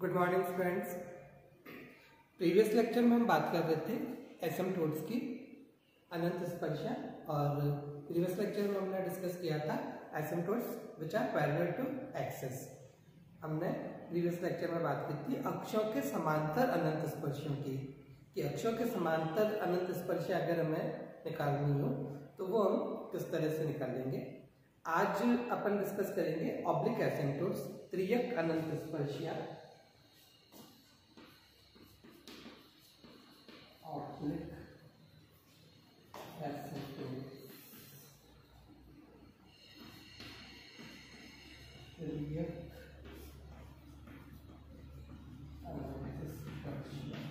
Good morning friends. Previous lecture में हम बात कर रहे थे एसिम्प्टोट्स की अनंत स्पर्शा, और प्रीवियस लेक्चर में हमने डिस्कस किया था asymptotes which are parallel to axis. हमने प्रीवियस लेक्चर में बात की थी अक्षों के समांतर अनंत स्पर्शों की, कि अक्षों के समांतर अनंत स्पर्शा अगर हमें निकालनी हो तो वो हम किस तरह से निकालेंगे। आज अपन डिस्कस करेंगे ऑब्लिक एसिम्प्टोट्स, त्रियक अनंत स्पर्शा। ऑब्लिक एसिम्प्टोट्स, त्रियक अनंत स्पर्शा।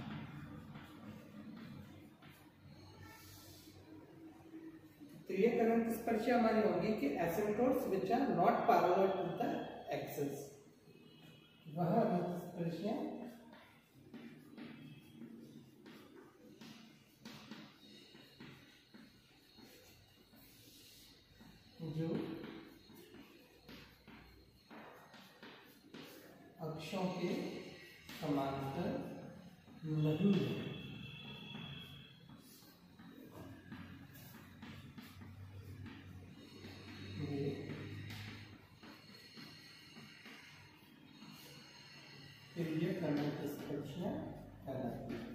त्रियक अनंत स्पर्शा हमारी होगी कि asymptotes which are not parallel to the axis, वह अनंत स्पर्शा जो अक्षों के समांतर नहीं है। त्रियक अनंत स्पर्शा कहलाती है।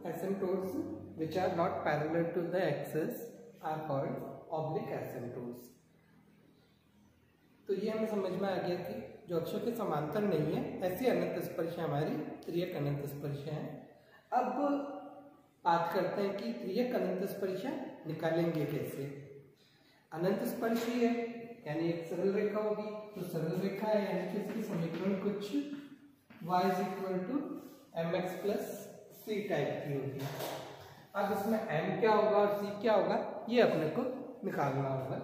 Asymptotes which are not parallel to the axis are called oblique asymptotes। तो ये हमें समझ में आ गया कि जो अक्षों के समांतर नहीं है ऐसी अनंत स्पर्शा हमारी त्रियक अनंत स्पर्शा है। अब बात करते हैं कि त्रियक अनंत स्पर्शा निकालेंगे कैसे। अनंत स्पर्शी है यानी एक सरल रेखा होगी, तो सरल रेखा है यानी कि इसकी समीकरण कुछ y = mx + c टाइप की होगी। अब इसमें m क्या होगा और c क्या होगा ये अपने को निकालना होगा।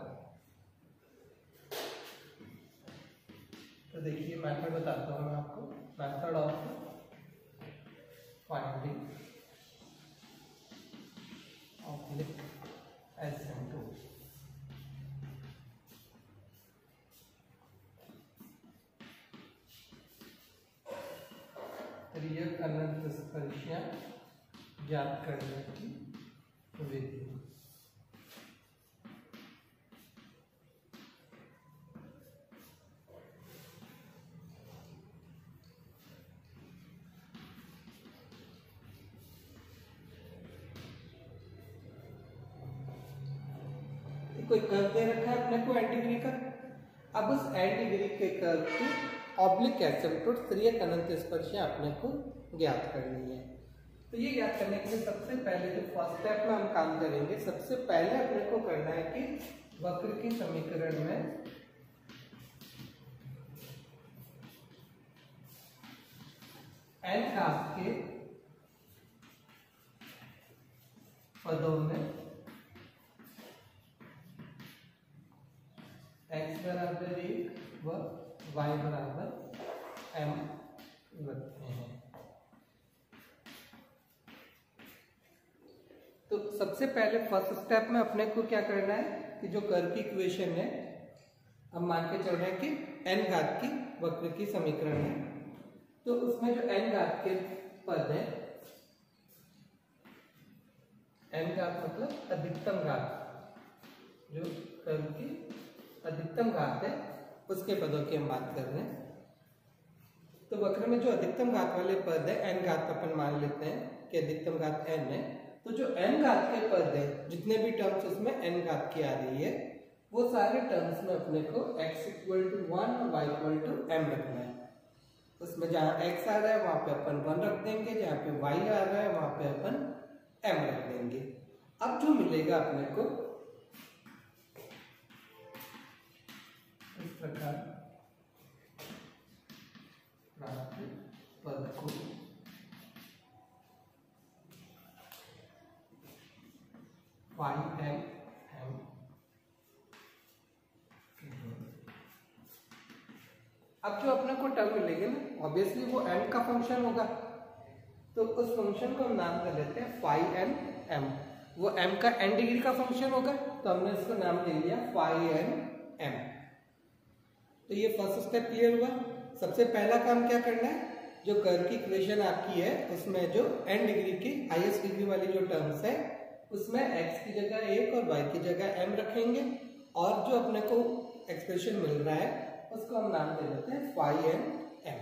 तो देखिए मेथड बताता हूँ मैं आपको, method of finding oblique asymptotes. त्रियक अनंत स्पर्शा ज्ञात करने की विधि। कोई कर्व दे रखा है अपने को n डिग्री का। अब उस n डिग्री के कर्व की ऑब्लिक एसिम्प्टोट त्रियक अनंत स्पर्शा अपने को ज्ञात करनी है। तो ये ज्ञात करने के लिए सबसे पहले जो फर्स्ट स्टेप में हम काम करेंगे, सबसे पहले अपने को करना है कि वक्र के समीकरण में n घात के पदों में x = 1 व y = m रखते हैं। तो सबसे पहले फर्स्ट स्टेप में अपने को क्या करना है कि जो कर्व की इक्वेशन है हम मान के चल रहे हैं कि n घात की वक्र की समीकरण है, तो उसमें जो n घात के पद है, n घात मतलब अधिकतम घात, जो कर्व की अधिकतम घात है उसके पदों की हम बात कर रहे हैं। तो वक्र में जो अधिकतम घात वाले पद है n घात अपन मान लेते हैं कि अधिकतम घात n है। तो जो n घात के पद है, जितने भी टर्म्स उसमें n घात की आ रही है, वो सारे टर्म्स में अपने को x = 1 और y = m रखना है। उसमें जहां x आ रहा है वहां पे अपन 1 रख देंगे, जहां पे y आ रहा है वहां पे अपन m रख देंगे। अब जो मिलेगा अपने को इस प्रकार पद को m। अब जो अपने को टर्म मिलेगी ना, ऑब्वियसली वो m का फंक्शन होगा, तो उस फंक्शन को हम नाम कर लेते हैं फाई एन एम। वो m का n डिग्री का फंक्शन होगा, तो हमने इसको नाम दे दिया फाई एन एम। तो ये फर्स्ट स्टेप क्लियर हुआ। सबसे पहला काम क्या करना है, जो कर्व की इक्वेशन आपकी है उसमें जो n डिग्री की हाईएस्ट डिग्री वाली जो टर्म्स है उसमें x की जगह 1 और y की जगह m रखेंगे, और जो अपने को एक्सप्रेशन मिल रहा है उसको हम नाम दे देते हैं फाई एन एम।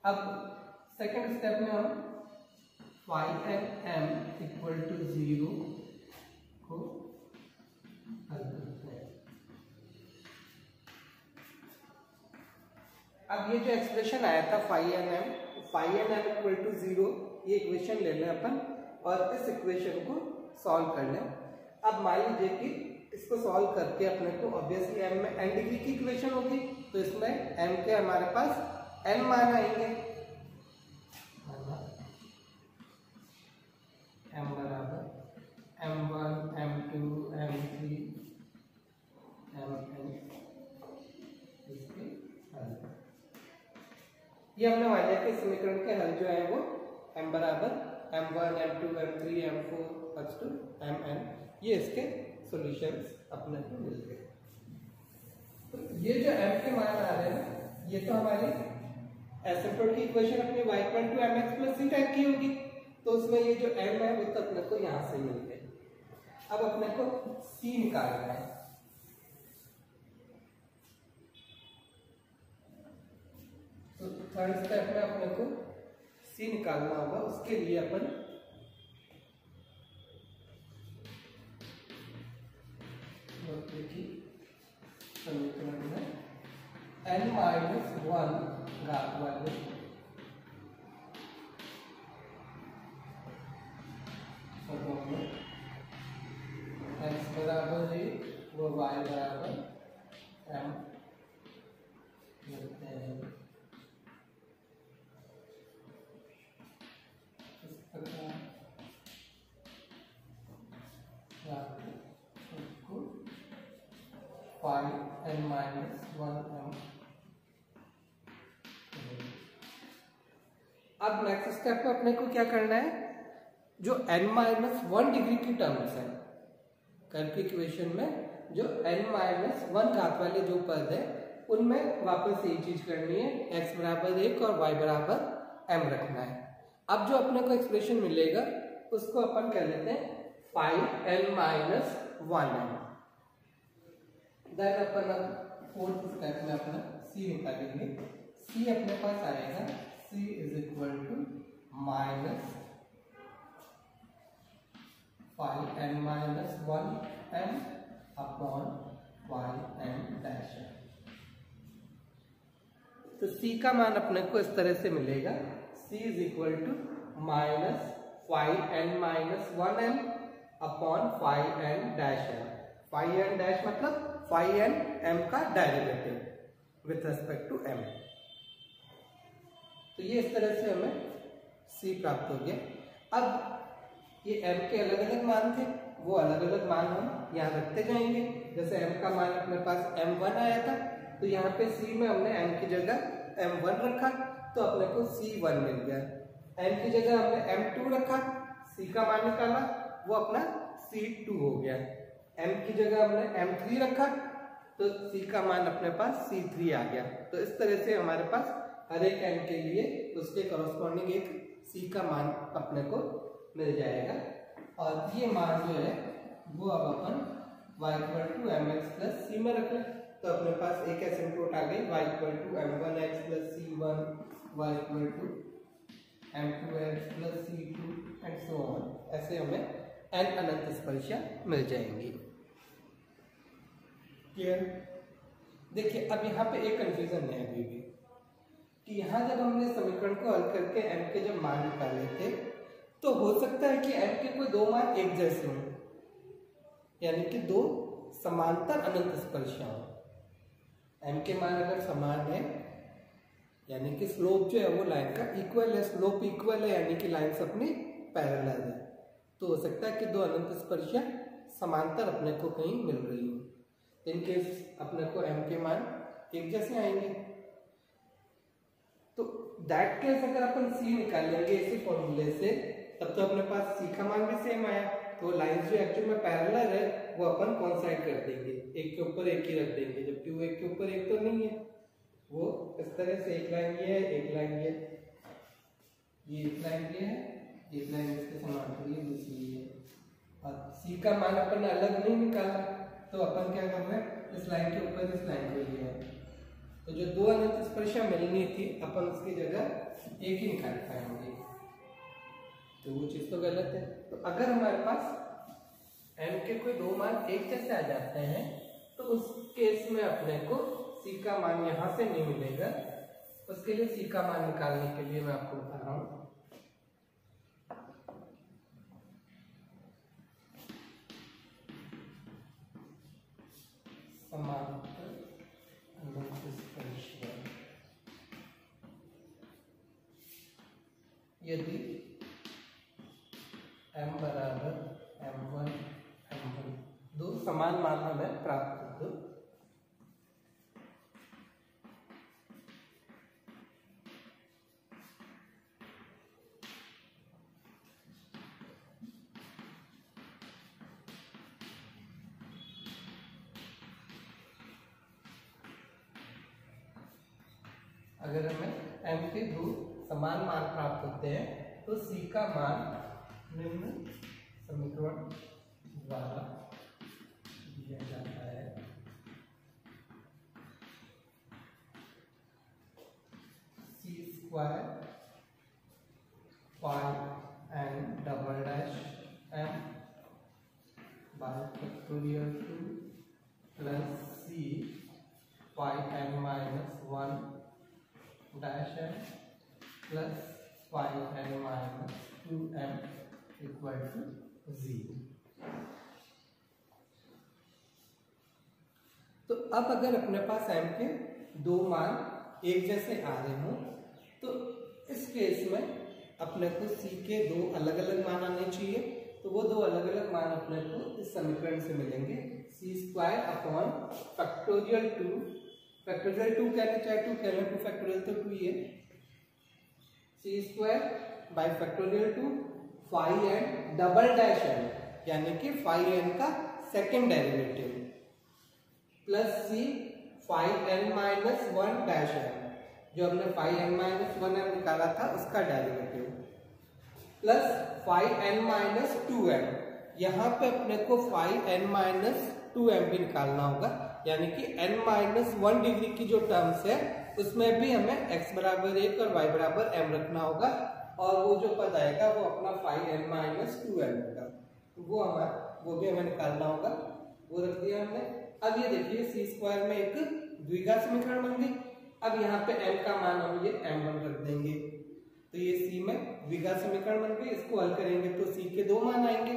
अब सेकंड स्टेप में हम phi n m equal to 0 को हल करते हैं। अब ये जो एक्सप्रेशन आया था phi n m equal to 0, ये इक्वेशन ले लें अपन और इस इक्वेशन को सॉल्व कर लें। अब मान लीजिए कि इसको सॉल्व करके अपने को ऑब्वियसली m में n डिग्री की इक्वेशन होगी, तो इसमें m के हमारे पास n मान आएंगे। m बराबर m1 m2 m3 mn इसके हल। ये हमने मान लिया कि समीकरण के हल जो है वो m बराबर m1 m2 m3 m4 mn, ये इसके सॉल्यूशंस अपने को मिल गए। तो ये जो m के मान आ रहे हैं ये तो हमारी एसिम्प्टोट की इक्वेशन अपनी y equal to mx plus c type की होगी, तो उसमें ये जो m है वो तो अपने को यहाँ से मिल गए। अब अपने को c निकालना है। तो थर्ड स्टेप में अपने को c निकालना होगा। उसके लिए अपन समीकरण में n माइनस 1 घात वाले पदों में x बराबर 1 व y बराबर m लिखते हैं। इस प्रकार फाई n माइनस 1m। अब नेक्स्ट स्टेप में अपने को क्या करना है, जो n माइनस 1 डिग्री की टर्म्स है कर्व की इक्वेशन में, जो n माइनस 1 घात वाले जो पद है उनमें वापस यही चीज करनी है, x बराबर 1 और y बराबर m रखना है। अब जो अपने को एक्सप्रेशन मिलेगा उसको अपन कह लेते हैं phi n minus 1m। Then अपन अब फोर्थ स्टेप में अपना c निकालेंगे। c अपने पास आएगा c is equal to minus phi n minus 1m upon phi n dash. तो c का मान अपने को इस तरह से मिलेगा, c is equal to minus phi n minus 1m upon phi n dash m। Phi n डैश मतलब फाई n m का derivative with respect to m। तो ये इस तरह से हमें c प्राप्त हो गया। अब ये m के अलग अलग मान थे, वो अलग अलग मान हम यहाँ रखते जाएंगे। जैसे m का मान अपने पास m1 आया था, तो यहाँ पे c में हमने m की जगह m1 रखा, तो अपने को c1 मिल गया। m की जगह हमने m2 रखा, c का मान निकाला, वो अपना c2 हो गया। m की जगह हमने m3 रखा, तो c का मान अपने पास c3 आ गया। तो इस तरह से हमारे पास हर एक m के लिए उसके कॉरस्पॉन्डिंग एक c का मान अपने को मिल जाएगा। और ये मान जो है वो अब अपन y equal to mx plus c में रख लें, तो अपने पास एक एसिम्प्टोट आ गई y equal to m1x plus c1, y equal to m2x plus c2 and so on. ऐसे हमें n अनंत स्पर्शियां मिल जाएंगी। क्लियर? देखिए अब यहाँ पे एक कंफ्यूजन है अभी भी, कि यहाँ जब हमने समीकरण को हल करके m के जब मान निकाले थे, तो हो सकता है कि m के कोई दो मान एक जैसे हों, यानी कि दो समांतर अनंत स्पर्शियां हों। m के मान अगर समान है यानी कि स्लोप जो है वो लाइन का इक्वल है, स्लोप इक्वल है यानी कि लाइन्स अपनी पैरेलल है, तो हो सकता है कि दो अनंत स्पर्शियां समांतर अपने को कहीं मिल रही हो। इनकेस अपने को m के मान एक जैसे आएंगे, तो दैट केस अगर अपन सी निकाल लेंगे इसी फॉर्मूले से, तब तो अपने पास सी का मान भी सेम आया। तो लाइंस जो एक्चुअल में पैरेलल है वो अपन कॉन्साइड कर देंगे, एक के ऊपर एक ही रख देंगे, जबकि वो एक के ऊपर एक तो नहीं है। वो इस तरह से एक लाइन ये है, एक लाइन ये, एक लाइन ये है, एक लाइन इसके समांतर ये, दूसरी ये। और सी का मान अपन ने अलग नहीं निकाला, तो अपन क्या कर रहे हैं, इस लाइन के ऊपर इस लाइन को लिया है। तो जो दो अनंत स्पर्शा मिलनी थी अपन उसकी जगह एक ही निकाल पाएंगे, तो वो चीज तो गलत है। तो अगर हमारे पास m के कोई दो मान एक जैसे आ जाते हैं तो उस केस में अपने को c का मान यहां से नहीं मिलेगा। उसके लिए c का मान निकालने के लिए मैं आपको बता रहा हूं। समांतर अनंत स्पर्शा यदि m बराबर m1 m1 दो समान मान हमें प्राप्त हो, अगर हमें m के दो समान मान प्राप्त होते हैं तो c का मान निम्न समीकरण द्वारा दिया जाता है। c square 5n double dash m by factorial 2 plus c 5n minus 1 dash m plus 5n minus 2m equal to 0। तो अब अगर अपने पास m के दो मान एक जैसे आ रहे हो तो इस केस में अपने को c के दो अलग अलग मान आने चाहिए। तो वो दो अलग अलग मान अपने को इस समीकरण से मिलेंगे, c square upon factorial 2, factorial 2 कहना चाहे 2 कहना, 2 फैक्टोरियल तो 2 ही है, c square by factorial 2 5n double dash n यानी कि 5n का second derivative plus c 5n minus 1 dash n, जो हमने 5n माइनस 1n निकाला था उसका derivative, plus 5n minus 2m। यहाँ पे अपने को 5n माइनस 2m भी निकालना होगा, यानी कि n माइनस 1 डिग्री की जो टर्म्स है उसमें भी हमें x बराबर 1 और y बराबर m रखना होगा, और वो जो पद आएगा वो अपना 5n माइनस 2m होगा, वो भी हमें निकालना होगा, वो रख दिया हमने। अब ये देखिए c स्क्वायर में एक द्विघात समीकरण बन गई। अब यहाँ पे m का मान हम ये m1 रख देंगे, तो ये c में द्विघात समीकरण बन गई। इसको हल करेंगे तो c के दो मान आएंगे,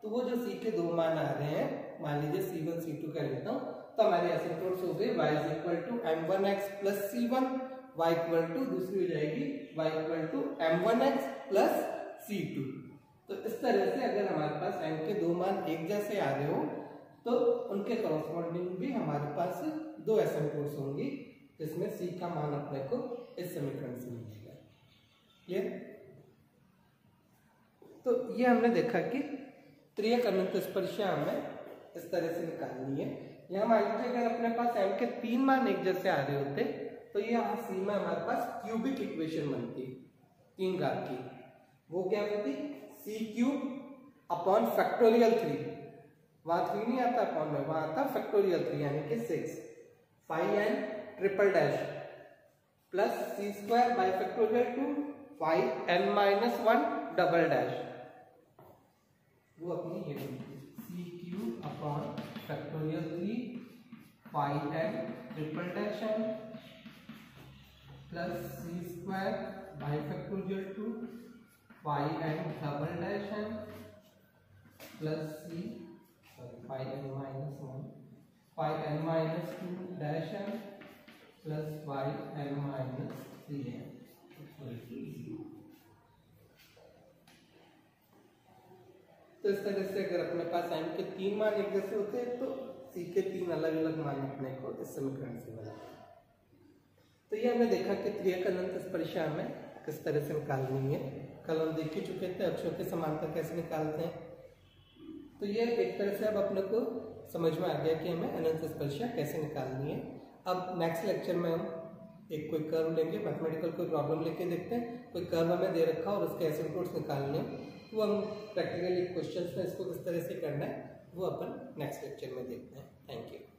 तो वो जो c के दो मान आ रहे हैं, मान लीजिए c1 c2 कर लेता हूँ, तो हमारे एसिम्प्टोट्स हो गए y is equal to m1x plus c1, y equal to दूसरी हो जाएगी y equal to m1x plus c2। तो इस तरह से अगर हमारे पास m के दो मान एक जैसे आ रहे हो तो उनके करस्पॉन्डिंग भी हमारे पास दो एसिम्प्टोट्स होंगी, जिसमें c का मान अपने को इस समीकरण से मिलेगा। क्लियर? तो ये हमने देखा कि त्रियक अनंत स्पर्शा हमें इस तरह से निकालनी है। यहाँ मान लीजिए अगर अपने पास m के तीन मान एक जैसे आ रहे होते तो ये यहाँ c में हमारे पास क्यूबिक इक्वेशन बनती, तीन घात की। वो क्या होती? c क्यूब अपॉन फैक्टोरियल 3, वहां 3 नहीं आता अपॉन में, वहां आता फैक्टोरियल 3 यानी कि 6 5n triple dash plus c square by factorial 2 5n minus 1 double dash, वो अपनी ये बनती c cube upon factorial 3 5n triple dash n plus c square by factorial 2 5n double dash n plus c 5n minus 1 5n minus 2 dash n plus 5n minus 3n equal to 0। तो इस तरह से अगर अपने पास m के तीन मान एक जैसे होते हैं तो c के तीन अलग अलग मान अपने को इस समीकरण से मिला। तो ये हमने देखा कि त्रियक अनंत स्पर्शा हमें किस तरह से निकालनी है। कल हम देख ही चुके थे अक्षरों की समानता कैसे निकालते हैं। तो ये एक तरह से अब अपने को समझ में आ गया कि हमें अनंत स्पर्शा कैसे निकालनी है। अब नेक्स्ट लेक्चर में हम एक कोई कर्व लेंगे, मैथमेटिकल कोई प्रॉब्लम लेके देखते हैं। कोई कर्व हमें दे रखा और उसके एसिम्प्टोट्स निकालने हैं, तो हम प्रैक्टिकली क्वेश्चंस में इसको किस तरह से करना है वो अपन नेक्स्ट लेक्चर में देखते हैं। Thank you.